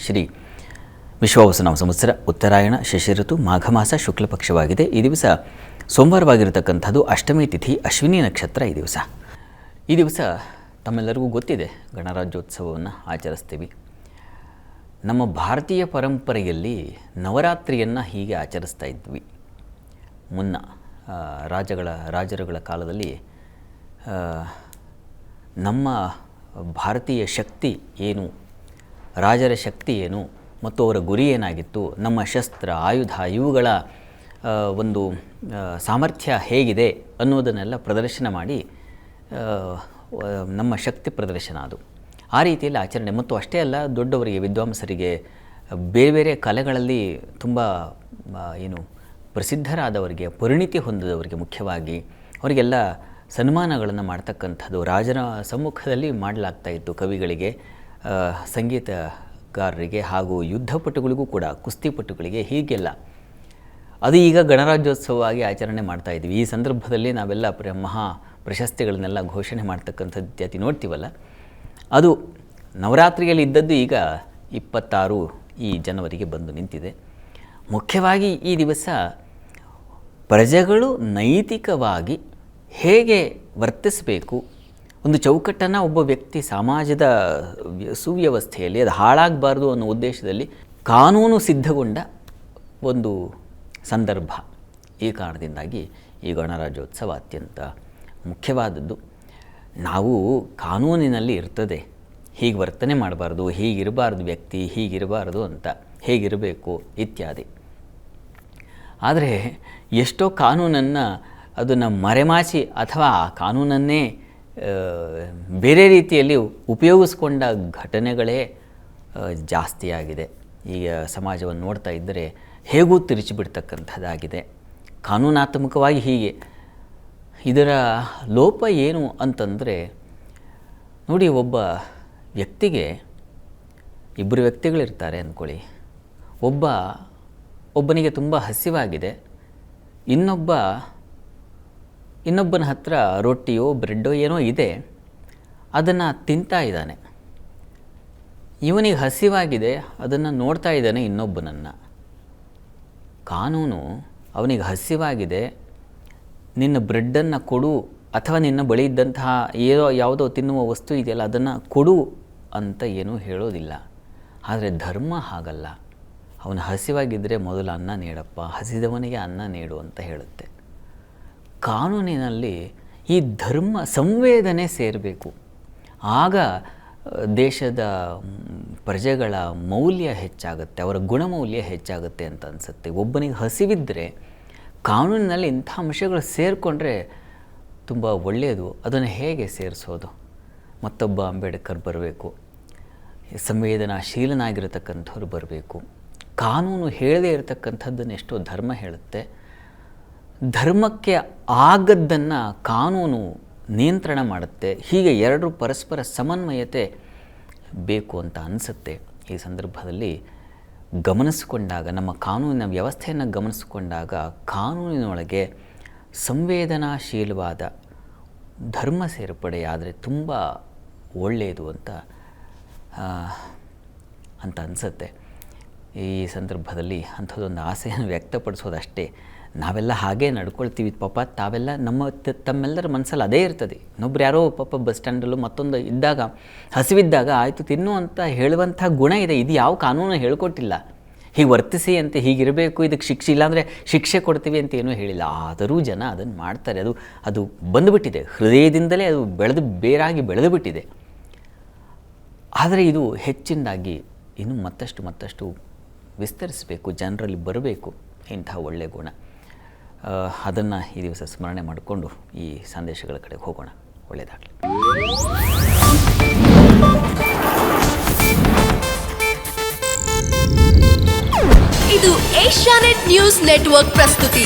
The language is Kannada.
ಶ್ರೀ ವಿಶ್ವಾವಸುನಾಮ ಸಂವತ್ಸರ ಉತ್ತರಾಯಣ ಶಶಿಋತು ಮಾಘ ಮಾಸ ಶುಕ್ಲ ಪಕ್ಷವಾಗಿದೆ. ಈ ದಿವಸ ಸೋಮವಾರವಾಗಿರತಕ್ಕಂಥದ್ದು, ಅಷ್ಟಮಿ ತಿಥಿ, ಅಶ್ವಿನಿ ನಕ್ಷತ್ರ. ಈ ದಿವಸ ತಮ್ಮೆಲ್ಲರಿಗೂ ಗೊತ್ತಿದೆ, ಗಣರಾಜ್ಯೋತ್ಸವವನ್ನು ಆಚರಿಸ್ತೀವಿ. ನಮ್ಮ ಭಾರತೀಯ ಪರಂಪರೆಯಲ್ಲಿ ನವರಾತ್ರಿಯನ್ನು ಹೀಗೆ ಆಚರಿಸ್ತಾ ಇದ್ವಿ. ಮುನ್ನ ರಾಜರುಗಳ ಕಾಲದಲ್ಲಿ ನಮ್ಮ ಭಾರತೀಯ ಶಕ್ತಿ ಏನು, ರಾಜರ ಶಕ್ತಿ ಏನು ಮತ್ತು ಅವರ ಗುರಿ ಏನಾಗಿತ್ತು, ನಮ್ಮ ಶಸ್ತ್ರ ಆಯುಧ ಇವುಗಳ ಒಂದು ಸಾಮರ್ಥ್ಯ ಹೇಗಿದೆ ಅನ್ನೋದನ್ನೆಲ್ಲ ಪ್ರದರ್ಶನ ಮಾಡಿ ನಮ್ಮ ಶಕ್ತಿ ಪ್ರದರ್ಶನ ಅದು. ಆ ರೀತಿಯಲ್ಲಿ ಆಚರಣೆ. ಮತ್ತು ಅಷ್ಟೇ ಅಲ್ಲ, ದೊಡ್ಡವರಿಗೆ, ವಿದ್ವಾಂಸರಿಗೆ, ಬೇರೆ ಬೇರೆ ಕಲೆಗಳಲ್ಲಿ ತುಂಬ ಪ್ರಸಿದ್ಧರಾದವರಿಗೆ, ಪರಿಣಿತಿ ಹೊಂದಿದವರಿಗೆ ಮುಖ್ಯವಾಗಿ ಅವರಿಗೆಲ್ಲ ಸನ್ಮಾನಗಳನ್ನು ಮಾಡ್ತಕ್ಕಂಥದ್ದು ರಾಜರ ಸಮ್ಮುಖದಲ್ಲಿ ಮಾಡಲಾಗ್ತಾಯಿತ್ತು. ಕವಿಗಳಿಗೆ, ಸಂಗೀತಗಾರರಿಗೆ ಹಾಗೂ ಯುದ್ಧಪಟುಗಳಿಗೂ ಕೂಡ, ಕುಸ್ತಿಪಟುಗಳಿಗೆ, ಹೀಗೆಲ್ಲ. ಅದು ಈಗ ಗಣರಾಜ್ಯೋತ್ಸವವಾಗಿ ಆಚರಣೆ ಮಾಡ್ತಾಯಿದ್ವಿ. ಈ ಸಂದರ್ಭದಲ್ಲಿ ನಾವೆಲ್ಲ ಮಹಾ ಪ್ರಶಸ್ತಿಗಳನ್ನೆಲ್ಲ ಘೋಷಣೆ ಮಾಡ್ತಕ್ಕಂಥದ್ದು ಇತ್ಯಾದಿ ನೋಡ್ತೀವಲ್ಲ, ಅದು ನವರಾತ್ರಿಯಲ್ಲಿ ಇದ್ದದ್ದು ಈಗ 26 ಈ ಜನವರಿಗೆ ಬಂದು ನಿಂತಿದೆ. ಮುಖ್ಯವಾಗಿ ಈ ದಿವಸ ಪ್ರಜೆಗಳು ನೈತಿಕವಾಗಿ ಹೇಗೆ ವರ್ತಿಸಬೇಕು, ಒಂದು ಚೌಕಟ್ಟನ್ನು ಒಬ್ಬ ವ್ಯಕ್ತಿ ಸಮಾಜದ ಸುವ್ಯವಸ್ಥೆಯಲ್ಲಿ ಅದು ಹಾಳಾಗಬಾರ್ದು ಅನ್ನೋ ಉದ್ದೇಶದಲ್ಲಿ ಕಾನೂನು ಸಿದ್ಧಗೊಂಡ ಒಂದು ಸಂದರ್ಭ. ಈ ಕಾರಣದಿಂದಾಗಿ ಈ ಗಣರಾಜ್ಯೋತ್ಸವ ಅತ್ಯಂತ ಮುಖ್ಯವಾದದ್ದು. ನಾವು ಕಾನೂನಿನಲ್ಲಿ ಇರ್ತದೆ, ಹೀಗೆ ವರ್ತನೆ ಮಾಡಬಾರ್ದು, ಹೀಗಿರಬಾರ್ದು ವ್ಯಕ್ತಿ, ಹೀಗಿರಬಾರ್ದು ಅಂತ, ಹೇಗಿರಬೇಕು ಇತ್ಯಾದಿ. ಆದರೆ ಎಷ್ಟೋ ಕಾನೂನನ್ನು ಅದನ್ನು ಮರೆಮಾಚಿ ಅಥವಾ ಆ ಕಾನೂನನ್ನೇ ಬೇರೆ ರೀತಿಯಲ್ಲಿ ಉಪಯೋಗಿಸ್ಕೊಂಡ ಘಟನೆಗಳೇ ಜಾಸ್ತಿಯಾಗಿದೆ. ಈಗ ಸಮಾಜವನ್ನು ನೋಡ್ತಾ ಇದ್ದರೆ ಹೇಗೂ ತಿರುಚಿಬಿಡ್ತಕ್ಕಂಥದ್ದಾಗಿದೆ. ಕಾನೂನಾತ್ಮಕವಾಗಿ ಹೀಗೆ. ಇದರ ಲೋಪ ಏನು ಅಂತಂದರೆ, ನೋಡಿ, ವ್ಯಕ್ತಿಗೆ ಇಬ್ಬರು ವ್ಯಕ್ತಿಗಳಿರ್ತಾರೆ ಅಂದ್ಕೊಳ್ಳಿ. ಒಬ್ಬನಿಗೆ ತುಂಬ ಹಸಿವಾಗಿದೆ, ಇನ್ನೊಬ್ಬನ ಹತ್ರ ರೊಟ್ಟಿಯೋ ಬ್ರೆಡ್ಡೋ ಏನೋ ಇದೆ, ಅದನ್ನು ತಿಂತಾ ಇದ್ದಾನೆ. ಇವನಿಗೆ ಹಸಿವಾಗಿದೆ, ಅದನ್ನು ನೋಡ್ತಾ ಇದ್ದಾನೆ ಇನ್ನೊಬ್ಬನನ್ನು. ಕಾನೂನು ಅವನಿಗೆ ಹಸಿವಾಗಿದೆ, ನಿನ್ನ ಬ್ರೆಡ್ಡನ್ನು ಕೊಡು ಅಥವಾ ನಿನ್ನ ಬಳಿ ಇದ್ದಂತಹ ಯಾವುದೋ ತಿನ್ನುವ ವಸ್ತು ಇದೆಯಲ್ಲ ಅದನ್ನು ಕೊಡು ಅಂತ ಏನೂ ಹೇಳೋದಿಲ್ಲ. ಆದರೆ ಧರ್ಮ ಹಾಗಲ್ಲ. ಅವನು ಹಸಿವಾಗಿದ್ದರೆ ಮೊದಲು ಅನ್ನ ನೀಡಪ್ಪ, ಹಸಿದವನಿಗೆ ಅನ್ನ ನೀಡು ಅಂತ ಹೇಳುತ್ತೆ. ಕಾನೂನಿನಲ್ಲಿ ಈ ಧರ್ಮ ಸಂವೇದನೆ ಸೇರಬೇಕು. ಆಗ ದೇಶದ ಪ್ರಜೆಗಳ ಮೌಲ್ಯ ಹೆಚ್ಚಾಗುತ್ತೆ, ಅವರ ಗುಣಮೌಲ್ಯ ಹೆಚ್ಚಾಗುತ್ತೆ ಅಂತ ಅನಿಸುತ್ತೆ. ಒಬ್ಬನಿಗೆ ಹಸಿವಿದ್ದರೆ ಕಾನೂನಿನಲ್ಲಿ ಇಂಥ ಅಂಶಗಳು ಸೇರಿಕೊಂಡ್ರೆ ತುಂಬ ಒಳ್ಳೆಯದು. ಅದನ್ನು ಹೇಗೆ ಸೇರಿಸೋದು? ಮತ್ತೊಬ್ಬ ಅಂಬೇಡ್ಕರ್ ಬರಬೇಕು, ಸಂವೇದನಾಶೀಲನಾಗಿರತಕ್ಕಂಥವ್ರು ಬರಬೇಕು. ಕಾನೂನು ಹೇಳದೇ ಇರತಕ್ಕಂಥದ್ದನ್ನು ಎಷ್ಟೋ ಧರ್ಮ ಹೇಳುತ್ತೆ. ಧರ್ಮಕ್ಕೆ ಆಗದ್ದನ್ನು ಕಾನೂನು ನಿಯಂತ್ರಣ ಮಾಡುತ್ತೆ. ಹೀಗೆ ಎರಡೂ ಪರಸ್ಪರ ಸಮನ್ವಯತೆ ಬೇಕು ಅಂತ ಅನಿಸುತ್ತೆ. ಈ ಸಂದರ್ಭದಲ್ಲಿ ಗಮನಿಸಿಕೊಂಡಾಗ, ನಮ್ಮ ಕಾನೂನಿನ ವ್ಯವಸ್ಥೆಯನ್ನು ಗಮನಿಸಿಕೊಂಡಾಗ, ಕಾನೂನಿನೊಳಗೆ ಸಂವೇದನಾಶೀಲವಾದ ಧರ್ಮ ಸೇರ್ಪಡೆಯಾದರೆ ತುಂಬ ಒಳ್ಳೆಯದು ಅಂತ ಅನಿಸುತ್ತೆ. ಈ ಸಂದರ್ಭದಲ್ಲಿ ಅಂಥದ್ದೊಂದು ಆಸೆಯನ್ನು ವ್ಯಕ್ತಪಡಿಸೋದಷ್ಟೇ. ನಾವೆಲ್ಲ ಹಾಗೇ ನಡ್ಕೊಳ್ತೀವಿ ಪಾಪ. ತಾವೆಲ್ಲ ತಮ್ಮೆಲ್ಲರ ಮನಸ್ಸಲ್ಲಿ ಅದೇ ಇರ್ತದೆ. ಇನ್ನೊಬ್ರು ಯಾರೋ ಪಾಪ ಬಸ್ ಸ್ಟ್ಯಾಂಡಲ್ಲೂ ಮತ್ತೊಂದು ಇದ್ದಾಗ, ಹಸಿವಿದ್ದಾಗ ಆಯಿತು ತಿನ್ನು ಅಂತ ಹೇಳುವಂಥ ಗುಣ ಇದೆ. ಇದು ಯಾವ ಕಾನೂನು ಹೇಳ್ಕೊಟ್ಟಿಲ್ಲ. ಹೀಗೆ ವರ್ತಿಸಿ ಅಂತ, ಹೀಗಿರಬೇಕು, ಇದಕ್ಕೆ ಶಿಕ್ಷೆ, ಇಲ್ಲಾಂದರೆ ಶಿಕ್ಷೆ ಕೊಡ್ತೀವಿ ಅಂತ ಏನೂ ಹೇಳಿಲ್ಲ. ಆದರೂ ಜನ ಅದನ್ನು ಮಾಡ್ತಾರೆ. ಅದು ಬಂದುಬಿಟ್ಟಿದೆ, ಹೃದಯದಿಂದಲೇ ಅದು ಬೇರಾಗಿ ಬೆಳೆದು ಬಿಟ್ಟಿದೆ. ಆದರೆ ಇದು ಹೆಚ್ಚಿನದಾಗಿ ಇನ್ನೂ ಮತ್ತಷ್ಟು ವಿಸ್ತರಿಸಬೇಕು, ಜನರಲ್ಲಿ ಬರಬೇಕು ಇಂಥ ಒಳ್ಳೆಯ ಗುಣ. ಅದನ್ನು ಈ ದಿವಸ ಸ್ಮರಣೆ ಮಾಡಿಕೊಂಡು ಈ ಸಂದೇಶಗಳ ಕಡೆ ಹೋಗೋಣ. ಒಳ್ಳೆಯದಾಗಲಿ. ಇದು ಏಷ್ಯಾನೆಟ್ ನ್ಯೂಸ್ ನೆಟ್ವರ್ಕ್ ಪ್ರಸ್ತುತಿ.